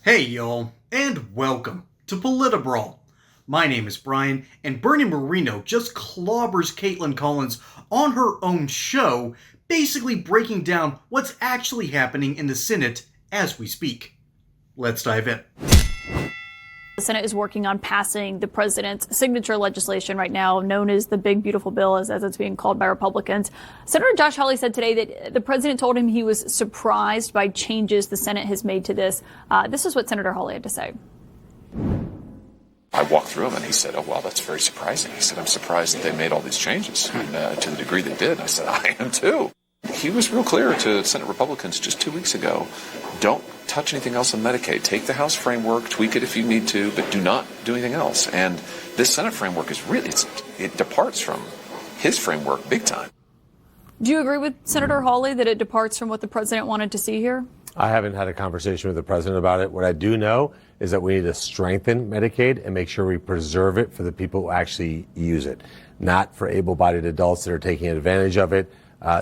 Hey y'all, and welcome to Politibrawl. My name is Brian, and Bernie Moreno just clobbers Kaitlan Collins on her own show, basically breaking down what's actually happening in the Senate as we speak. Let's dive in. The Senate is working on passing the president's signature legislation right now, known as the Big Beautiful Bill, as it's being called by Republicans. Senator Josh Hawley said today that the president told him he was surprised by changes the Senate has made to this. This is what Senator Hawley had to say. I walked through him and he said, "Oh, well, that's very surprising." He said, "I'm surprised that they made all these changes and, to the degree they did." I said, "I am too." He was real clear to Senate Republicans just 2 weeks ago. Don't touch anything else on Medicaid. Take the House framework, tweak it if you need to, but do not do anything else. And this Senate framework is really, it departs from his framework big time. Do you agree with Senator Hawley that it departs from what the president wanted to see here? I haven't had a conversation with the president about it. What I do know is that we need to strengthen Medicaid and make sure we preserve it for the people who actually use it, not for able-bodied adults that are taking advantage of it.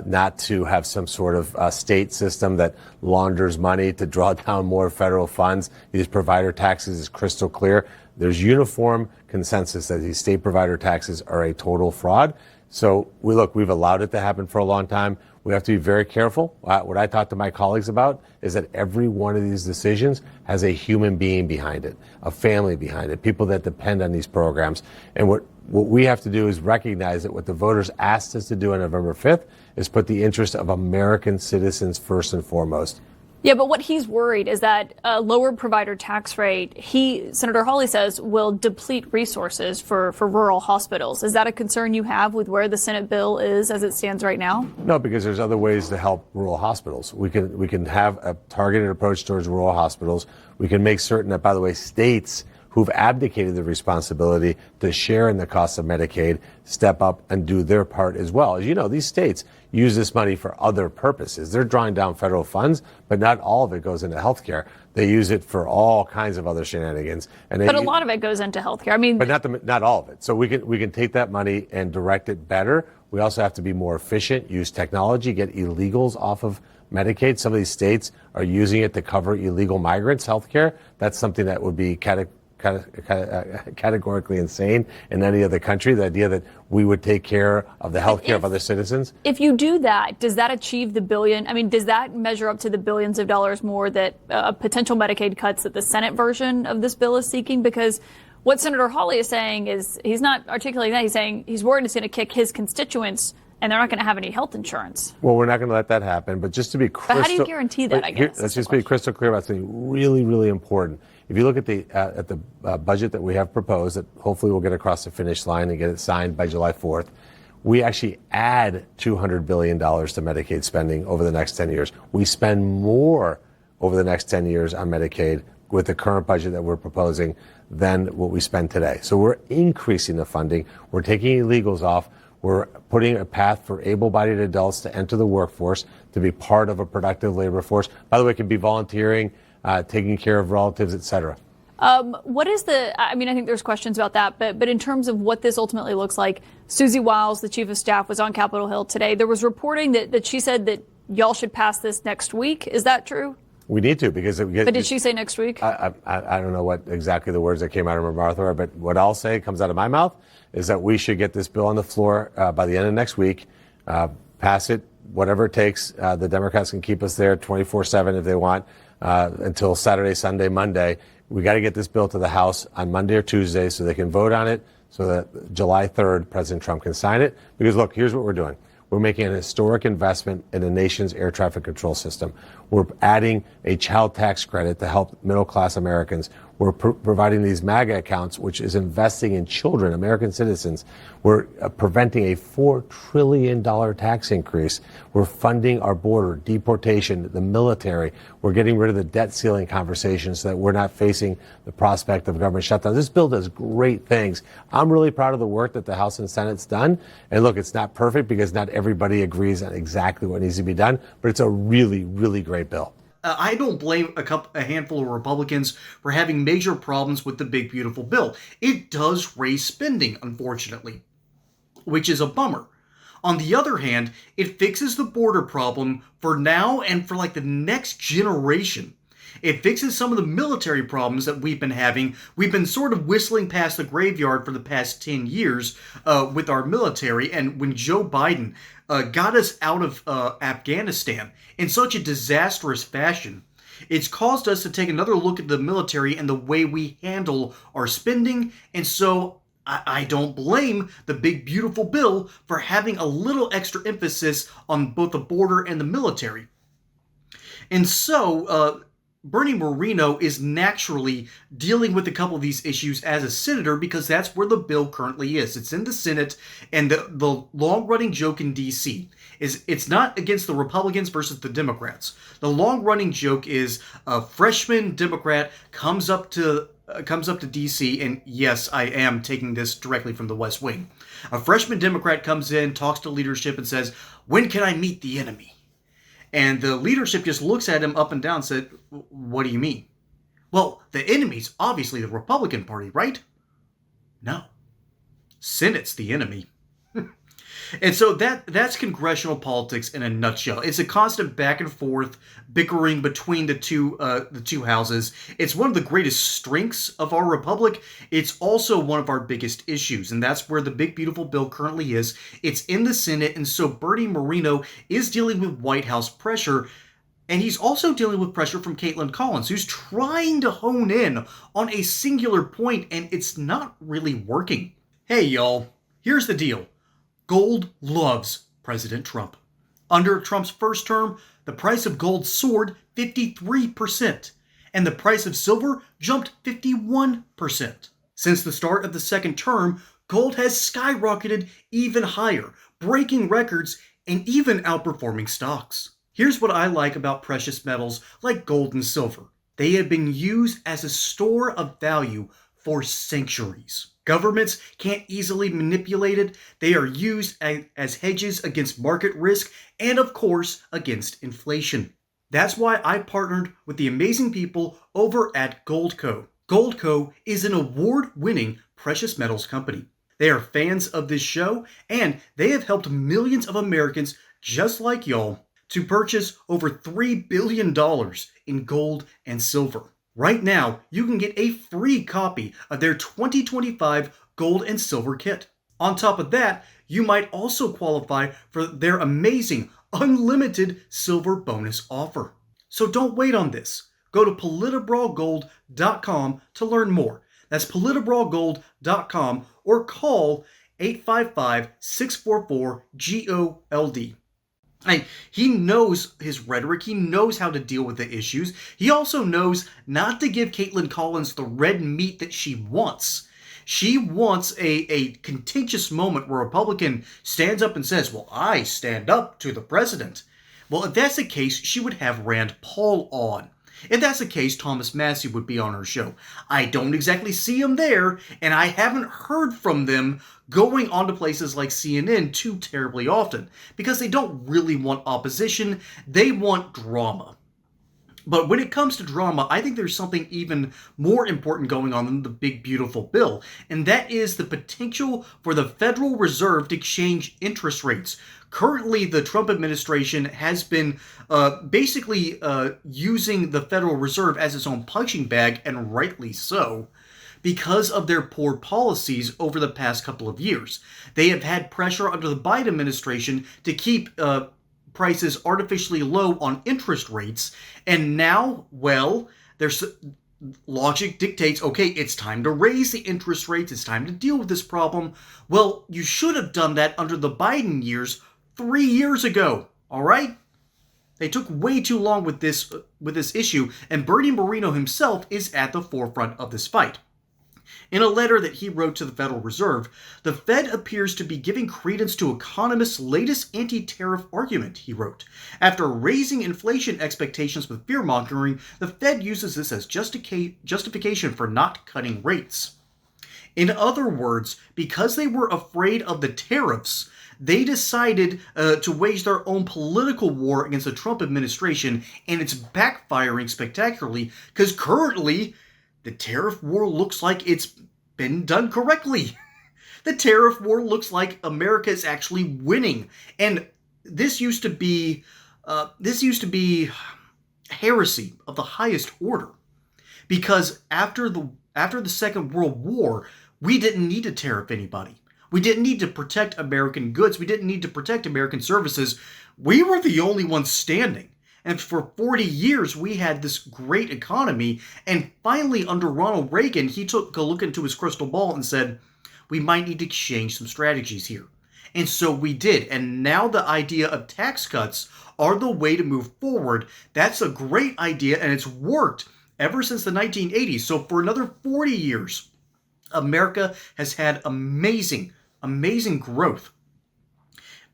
Not to have some sort of state system that launders money to draw down more federal funds. These provider taxes is crystal clear. There's uniform consensus that these state provider taxes are a total fraud. So we've allowed it to happen for a long time. We have to be very careful. What I talk to my colleagues about is that every one of these decisions has a human being behind it, a family behind it, people that depend on these programs. And what we have to do is recognize that what the voters asked us to do on November 5th is put the interest of American citizens first and foremost. Yeah, but what he's worried is that a lower provider tax rate, Senator Hawley says, will deplete resources for rural hospitals. Is that a concern you have with where the Senate bill is as it stands right now? No, because there's other ways to help rural hospitals. We can have a targeted approach towards rural hospitals. We can make certain that, by the way, states who've abdicated the responsibility to share in the cost of Medicaid step up and do their part as well. As you know, these states use this money for other purposes. They're drawing down federal funds, but not all of it goes into healthcare. They use it for all kinds of other shenanigans. But a lot of it goes into healthcare. I mean, but not all of it. So we can take that money and direct it better. We also have to be more efficient, use technology, get illegals off of Medicaid. Some of these states are using it to cover illegal migrants' healthcare. That's something that would be categorically insane in any other country, the idea that we would take care of the health care of other citizens. If you do that, does that achieve the billion? I mean, does that measure up to the billions of dollars more that potential Medicaid cuts that the Senate version of this bill is seeking? Because what Senator Hawley is saying is he's not articulating that. He's saying he's worried it's going to kick his constituents and they're not going to have any health insurance. Well, we're not going to let that happen. But just to be crystal, but how do you guarantee that? I guess let's just be crystal clear about something really, really important. If you look at the budget that we have proposed, that hopefully we'll get across the finish line and get it signed by July 4th, we actually add $200 billion to Medicaid spending over the next 10 years. We spend more over the next 10 years on Medicaid with the current budget that we're proposing than what we spend today. So we're increasing the funding. We're taking illegals off. We're putting a path for able-bodied adults to enter the workforce, to be part of a productive labor force. By the way, it can be volunteering, taking care of relatives, et cetera. What is I think there's questions about that, but in terms of what this ultimately looks like, Susie Wiles, the chief of staff, was on Capitol Hill today. There was reporting that she said that y'all should pass this next week. Is that true? We need to, because but did she say next week? I don't know what exactly the words that came out of her mouth were, but what I'll say comes out of my mouth is that we should get this bill on the floor by the end of next week, pass it, whatever it takes. The Democrats can keep us there 24/7 if they want, until Saturday, Sunday, Monday. We got to get this bill to the House on Monday or Tuesday so they can vote on it, so that July 3rd, President Trump can sign it. Because look, here's what we're doing. We're making an historic investment in the nation's air traffic control system. We're adding a child tax credit to help middle-class Americans. We're providing these MAGA accounts, which is investing in children, American citizens. We're preventing a $4 trillion tax increase. We're funding our border, deportation, the military. We're getting rid of the debt ceiling conversation so that we're not facing the prospect of government shutdown. This bill does great things. I'm really proud of the work that the House and Senate's done. And look, it's not perfect because not everybody agrees on exactly what needs to be done, but it's a really, really great bill. I don't blame a handful of Republicans for having major problems with the Big Beautiful Bill. It does raise spending, unfortunately, which is a bummer. On the other hand, it fixes the border problem for now and for like the next generation. It fixes some of the military problems that we've been having. We've been sort of whistling past the graveyard for the past 10 years with our military. And when Joe Biden got us out of Afghanistan in such a disastrous fashion, it's caused us to take another look at the military and the way we handle our spending. And so I don't blame the big beautiful bill for having a little extra emphasis on both the border and the military. And so Bernie Moreno is naturally dealing with a couple of these issues as a senator because that's where the bill currently is. It's in the Senate, and the long-running joke in D.C. is it's not against the Republicans versus the Democrats. The long-running joke is a freshman Democrat comes up to D.C., and yes, I am taking this directly from the West Wing. A freshman Democrat comes in, talks to leadership, and says, "When can I meet the enemy?" And the leadership just looks at him up and down and said, "What do you mean?" "Well, the enemy's obviously the Republican Party, right?" "No. Senate's the enemy." And so that's congressional politics in a nutshell. It's a constant back and forth bickering between the two houses. It's one of the greatest strengths of our republic. It's also one of our biggest issues, and that's where the big beautiful bill currently is. It's in the Senate, and so Bernie Moreno is dealing with White House pressure. And he's also dealing with pressure from Kaitlan Collins, who's trying to hone in on a singular point, and it's not really working. Hey, y'all, here's the deal. Gold loves President Trump. Under Trump's first term, the price of gold soared 53%, and the price of silver jumped 51%. Since the start of the second term, gold has skyrocketed even higher, breaking records and even outperforming stocks. Here's what I like about precious metals like gold and silver. They have been used as a store of value for centuries. Governments can't easily manipulate it. They are used as hedges against market risk and, of course, against inflation. That's why I partnered with the amazing people over at Goldco. Goldco is an award-winning precious metals company. They are fans of this show, and they have helped millions of Americans just like y'all to purchase over $3 billion in gold and silver. Right now, you can get a free copy of their 2025 gold and silver kit. On top of that, you might also qualify for their amazing unlimited silver bonus offer. So don't wait on this. Go to politibrawlgold.com to learn more. That's politibrawlgold.com or call 855-644-GOLD. He knows his rhetoric. He knows how to deal with the issues. He also knows not to give Kaitlan Collins the red meat that she wants. She wants a contentious moment where a Republican stands up and says, "Well, I stand up to the president." Well, if that's the case, she would have Rand Paul on. If that's the case, Thomas Massie would be on her show. I don't exactly see him there, and I haven't heard from them going on to places like CNN too terribly often, because they don't really want opposition, they want drama. But when it comes to drama, I think there's something even more important going on than the big beautiful bill, and that is the potential for the Federal Reserve to change interest rates. Currently, the Trump administration has been basically using the Federal Reserve as its own punching bag, and rightly so, because of their poor policies over the past couple of years. They have had pressure under the Biden administration to keep prices artificially low on interest rates, and now, well, there's logic dictates, okay, it's time to raise the interest rates, it's time to deal with this problem. Well, you should have done that under the Biden years 3 years ago, all right? They took way too long with this issue, and Bernie Moreno himself is at the forefront of this fight. In a letter that he wrote to the Federal Reserve, the Fed appears to be giving credence to economists' latest anti-tariff argument, he wrote. After raising inflation expectations with fear-mongering, the Fed uses this as justification for not cutting rates. In other words, because they were afraid of the tariffs, they decided to wage their own political war against the Trump administration, and it's backfiring spectacularly, because currently the tariff war looks like it's been done correctly. The tariff war looks like America is actually winning. And this used to be heresy of the highest order. Because after the Second World War, we didn't need to tariff anybody. We didn't need to protect American goods. We didn't need to protect American services. We were the only ones standing. And for 40 years, we had this great economy. And finally, under Ronald Reagan, he took a look into his crystal ball and said, we might need to change some strategies here. And so we did. And now the idea of tax cuts are the way to move forward. That's a great idea, and it's worked ever since the 1980s. So for another 40 years, America has had amazing growth.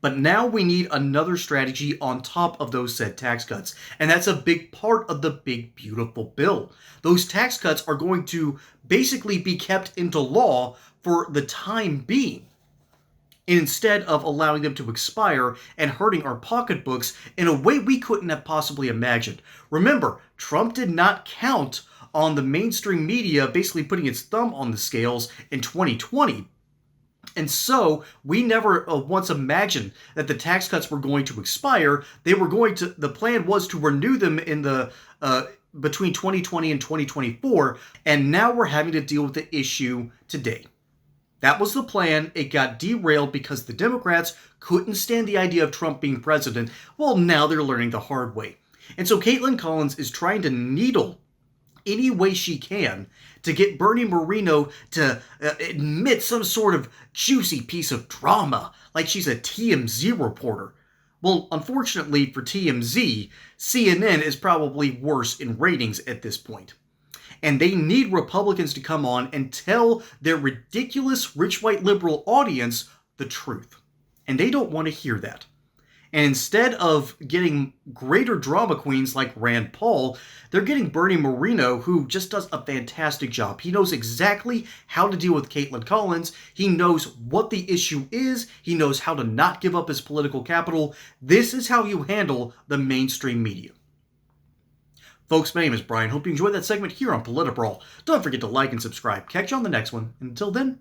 But now we need another strategy on top of those said tax cuts. And that's a big part of the big, beautiful bill. Those tax cuts are going to basically be kept into law for the time being, instead of allowing them to expire and hurting our pocketbooks in a way we couldn't have possibly imagined. Remember, Trump did not count on the mainstream media basically putting its thumb on the scales in 2020. And so we never once imagined that the tax cuts were going to expire. The plan was to renew them in the between 2020 and 2024, and now we're having to deal with the issue today. That was the plan. It got derailed because the Democrats couldn't stand the idea of Trump being president. Well, now they're learning the hard way. And so Kaitlan Collins is trying to needle any way she can to get Bernie Moreno to admit some sort of juicy piece of drama, like she's a TMZ reporter. Well, unfortunately for TMZ, CNN is probably worse in ratings at this point. And they need Republicans to come on and tell their ridiculous rich white liberal audience the truth. And they don't want to hear that. And instead of getting greater drama queens like Rand Paul, they're getting Bernie Moreno, who just does a fantastic job. He knows exactly how to deal with Kaitlan Collins. He knows what the issue is. He knows how to not give up his political capital. This is how you handle the mainstream media. Folks, my name is Brian. Hope you enjoyed that segment here on Politibrawl. Don't forget to like and subscribe. Catch you on the next one. And until then,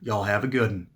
y'all have a good one.